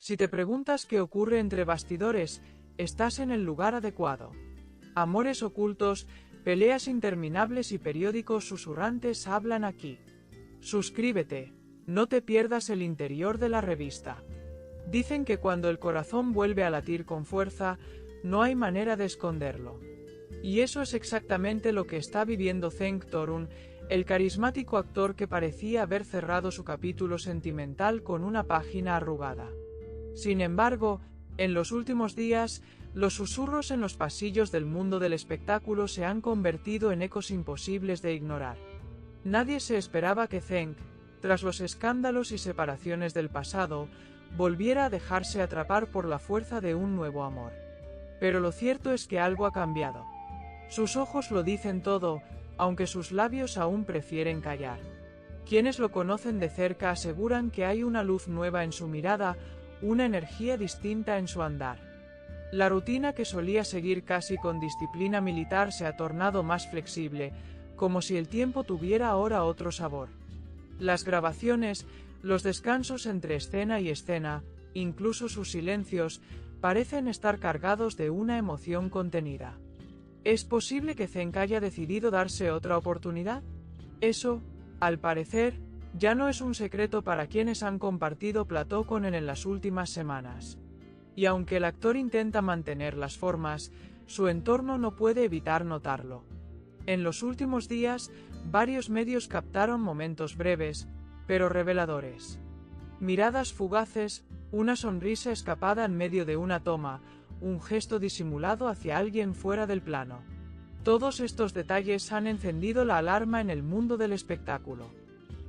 Si te preguntas qué ocurre entre bastidores, estás en el lugar adecuado. Amores ocultos, peleas interminables y periódicos susurrantes hablan aquí. Suscríbete, no te pierdas el interior de la revista. Dicen que cuando el corazón vuelve a latir con fuerza, no hay manera de esconderlo. Y eso es exactamente lo que está viviendo Cenk Torun, el carismático actor que parecía haber cerrado su capítulo sentimental con una página arrugada. Sin embargo, en los últimos días, los susurros en los pasillos del mundo del espectáculo se han convertido en ecos imposibles de ignorar. Nadie se esperaba que Cenk, tras los escándalos y separaciones del pasado, volviera a dejarse atrapar por la fuerza de un nuevo amor. Pero lo cierto es que algo ha cambiado. Sus ojos lo dicen todo, aunque sus labios aún prefieren callar. Quienes lo conocen de cerca aseguran que hay una luz nueva en su mirada, una energía distinta en su andar. La rutina que solía seguir casi con disciplina militar se ha tornado más flexible, como si el tiempo tuviera ahora otro sabor. Las grabaciones, los descansos entre escena y escena, incluso sus silencios, parecen estar cargados de una emoción contenida. ¿Es posible que Cenk haya decidido darse otra oportunidad? Eso, al parecer, ya no es un secreto para quienes han compartido plató con él en las últimas semanas. Y aunque el actor intenta mantener las formas, su entorno no puede evitar notarlo. En los últimos días, varios medios captaron momentos breves, pero reveladores. Miradas fugaces, una sonrisa escapada en medio de una toma, un gesto disimulado hacia alguien fuera del plano. Todos estos detalles han encendido la alarma en el mundo del espectáculo.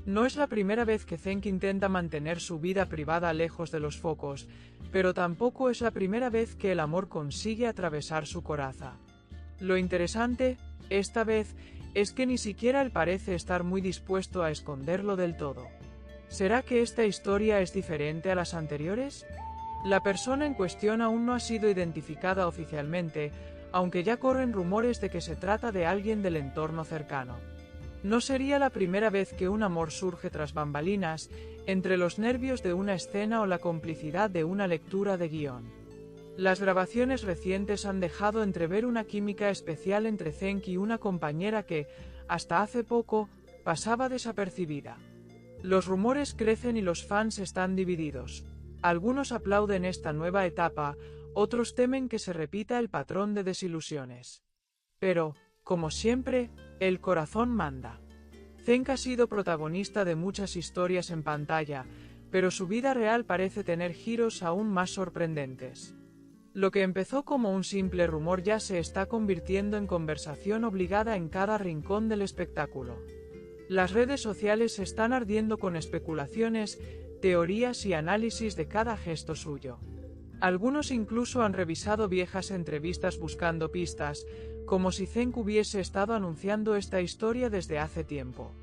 No es la primera vez que Cenk intenta mantener su vida privada lejos de los focos, pero tampoco es la primera vez que el amor consigue atravesar su coraza. Lo interesante, esta vez, es que ni siquiera él parece estar muy dispuesto a esconderlo del todo. ¿Será que esta historia es diferente a las anteriores? La persona en cuestión aún no ha sido identificada oficialmente, aunque ya corren rumores de que se trata de alguien del entorno cercano. No sería la primera vez que un amor surge tras bambalinas, entre los nervios de una escena o la complicidad de una lectura de guión. Las grabaciones recientes han dejado entrever una química especial entre Cenk y una compañera que, hasta hace poco, pasaba desapercibida. Los rumores crecen y los fans están divididos. Algunos aplauden esta nueva etapa, otros temen que se repita el patrón de desilusiones. Pero, como siempre, el corazón manda. Cenk ha sido protagonista de muchas historias en pantalla, pero su vida real parece tener giros aún más sorprendentes. Lo que empezó como un simple rumor ya se está convirtiendo en conversación obligada en cada rincón del espectáculo. Las redes sociales están ardiendo con especulaciones, teorías y análisis de cada gesto suyo. Algunos incluso han revisado viejas entrevistas buscando pistas, como si Cenk hubiese estado anunciando esta historia desde hace tiempo.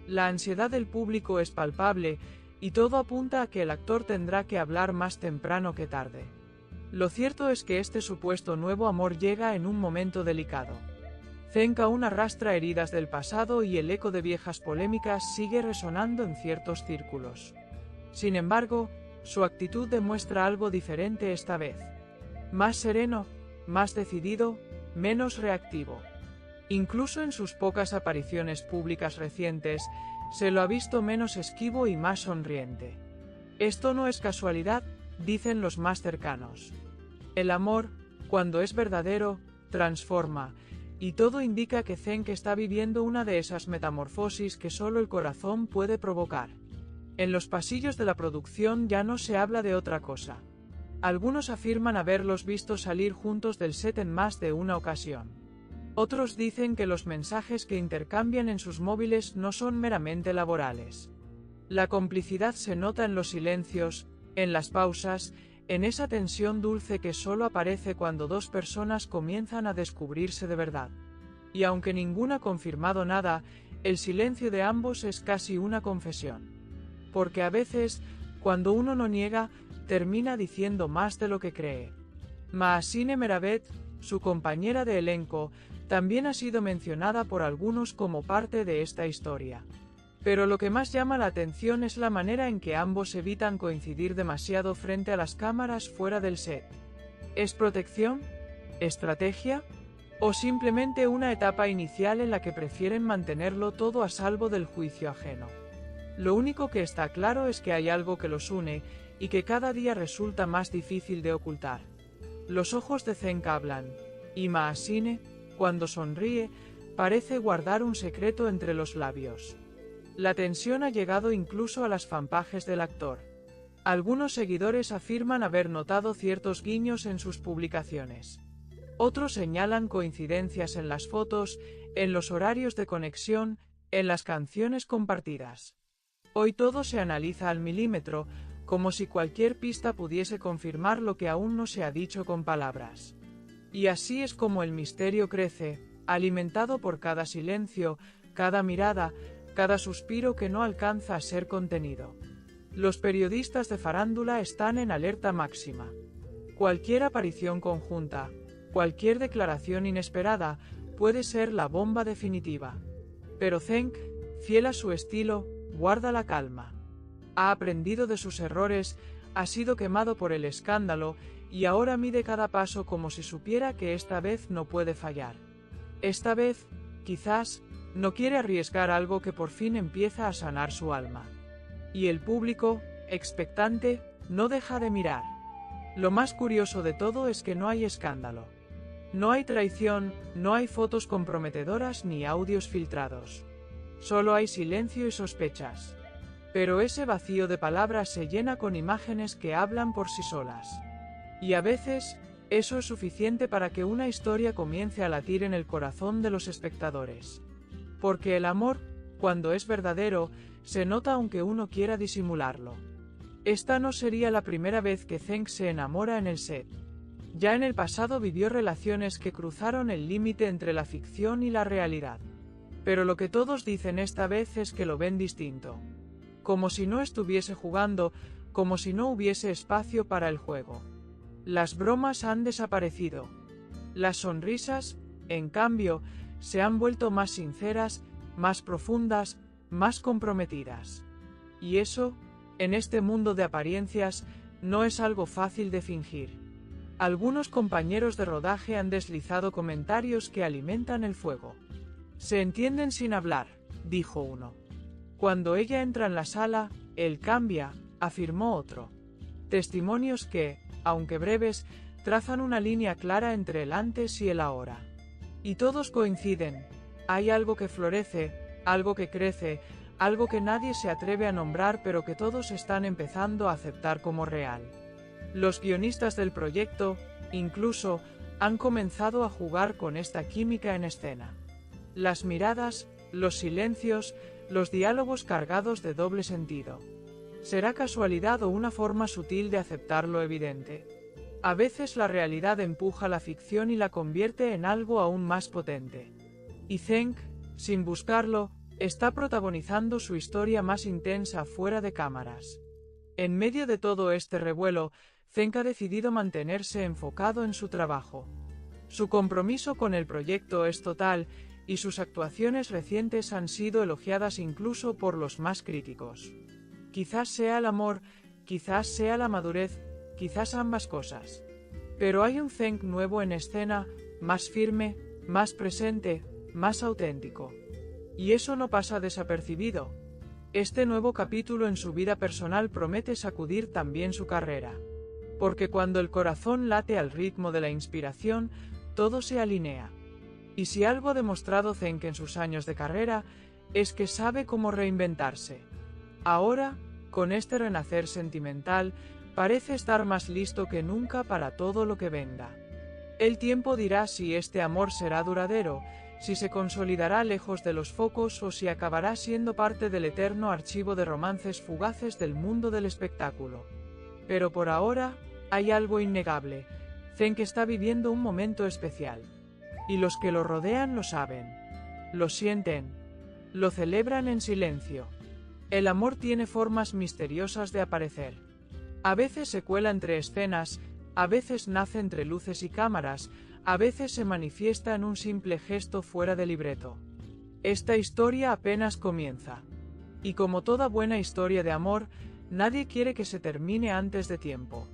La ansiedad del público es palpable, y todo apunta a que el actor tendrá que hablar más temprano que tarde. Lo cierto es que este supuesto nuevo amor llega en un momento delicado. Cenk aún arrastra heridas del pasado y el eco de viejas polémicas sigue resonando en ciertos círculos. Sin embargo, su actitud demuestra algo diferente esta vez. Más sereno, más decidido, menos reactivo. Incluso en sus pocas apariciones públicas recientes, se lo ha visto menos esquivo y más sonriente. Esto no es casualidad, dicen los más cercanos. El amor, cuando es verdadero, transforma, y todo indica que Cenk está viviendo una de esas metamorfosis que solo el corazón puede provocar. En los pasillos de la producción ya no se habla de otra cosa. Algunos afirman haberlos visto salir juntos del set en más de una ocasión. Otros dicen que los mensajes que intercambian en sus móviles no son meramente laborales. La complicidad se nota en los silencios, en las pausas, en esa tensión dulce que solo aparece cuando dos personas comienzan a descubrirse de verdad. Y aunque ninguno ha confirmado nada, el silencio de ambos es casi una confesión. Porque a veces, cuando uno no niega, termina diciendo más de lo que cree. Mahasine Meravet, su compañera de elenco, también ha sido mencionada por algunos como parte de esta historia. Pero lo que más llama la atención es la manera en que ambos evitan coincidir demasiado frente a las cámaras fuera del set. ¿Es protección? ¿Estrategia? ¿O simplemente una etapa inicial en la que prefieren mantenerlo todo a salvo del juicio ajeno? Lo único que está claro es que hay algo que los une, y que cada día resulta más difícil de ocultar. Los ojos de Cenk hablan, y Maasine, cuando sonríe, parece guardar un secreto entre los labios. La tensión ha llegado incluso a las fanpages del actor. Algunos seguidores afirman haber notado ciertos guiños en sus publicaciones. Otros señalan coincidencias en las fotos, en los horarios de conexión, en las canciones compartidas. Hoy todo se analiza al milímetro, como si cualquier pista pudiese confirmar lo que aún no se ha dicho con palabras. Y así es como el misterio crece, alimentado por cada silencio, cada mirada, cada suspiro que no alcanza a ser contenido. Los periodistas de farándula están en alerta máxima. Cualquier aparición conjunta, cualquier declaración inesperada, puede ser la bomba definitiva. Pero Cenk, fiel a su estilo, guarda la calma. Ha aprendido de sus errores, ha sido quemado por el escándalo, y ahora mide cada paso como si supiera que esta vez no puede fallar. Esta vez, quizás, no quiere arriesgar algo que por fin empieza a sanar su alma. Y el público, expectante, no deja de mirar. Lo más curioso de todo es que no hay escándalo. No hay traición, no hay fotos comprometedoras ni audios filtrados. Solo hay silencio y sospechas. Pero ese vacío de palabras se llena con imágenes que hablan por sí solas. Y a veces, eso es suficiente para que una historia comience a latir en el corazón de los espectadores. Porque el amor, cuando es verdadero, se nota aunque uno quiera disimularlo. Esta no sería la primera vez que Cenk se enamora en el set. Ya en el pasado vivió relaciones que cruzaron el límite entre la ficción y la realidad. Pero lo que todos dicen esta vez es que lo ven distinto. Como si no estuviese jugando, como si no hubiese espacio para el juego. Las bromas han desaparecido. Las sonrisas, en cambio, se han vuelto más sinceras, más profundas, más comprometidas. Y eso, en este mundo de apariencias, no es algo fácil de fingir. Algunos compañeros de rodaje han deslizado comentarios que alimentan el fuego. Se entienden sin hablar, dijo uno. Cuando ella entra en la sala, él cambia, afirmó otro. Testimonios que, aunque breves, trazan una línea clara entre el antes y el ahora. Y todos coinciden. Hay algo que florece, algo que crece, algo que nadie se atreve a nombrar pero que todos están empezando a aceptar como real. Los guionistas del proyecto, incluso, han comenzado a jugar con esta química en escena. Las miradas, los silencios, los diálogos cargados de doble sentido. ¿Será casualidad o una forma sutil de aceptar lo evidente? A veces la realidad empuja la ficción y la convierte en algo aún más potente. Y Cenk, sin buscarlo, está protagonizando su historia más intensa fuera de cámaras. En medio de todo este revuelo, Cenk ha decidido mantenerse enfocado en su trabajo. Su compromiso con el proyecto es total, y sus actuaciones recientes han sido elogiadas incluso por los más críticos. Quizás sea el amor, quizás sea la madurez, quizás ambas cosas. Pero hay un Cenk nuevo en escena, más firme, más presente, más auténtico. Y eso no pasa desapercibido. Este nuevo capítulo en su vida personal promete sacudir también su carrera. Porque cuando el corazón late al ritmo de la inspiración, todo se alinea. Y si algo ha demostrado Cenk en sus años de carrera, es que sabe cómo reinventarse. Ahora, con este renacer sentimental, parece estar más listo que nunca para todo lo que venga. El tiempo dirá si este amor será duradero, si se consolidará lejos de los focos o si acabará siendo parte del eterno archivo de romances fugaces del mundo del espectáculo. Pero por ahora, hay algo innegable. Cenk está viviendo un momento especial. Y los que lo rodean lo saben. Lo sienten. Lo celebran en silencio. El amor tiene formas misteriosas de aparecer. A veces se cuela entre escenas, a veces nace entre luces y cámaras, a veces se manifiesta en un simple gesto fuera de libreto. Esta historia apenas comienza. Y como toda buena historia de amor, nadie quiere que se termine antes de tiempo.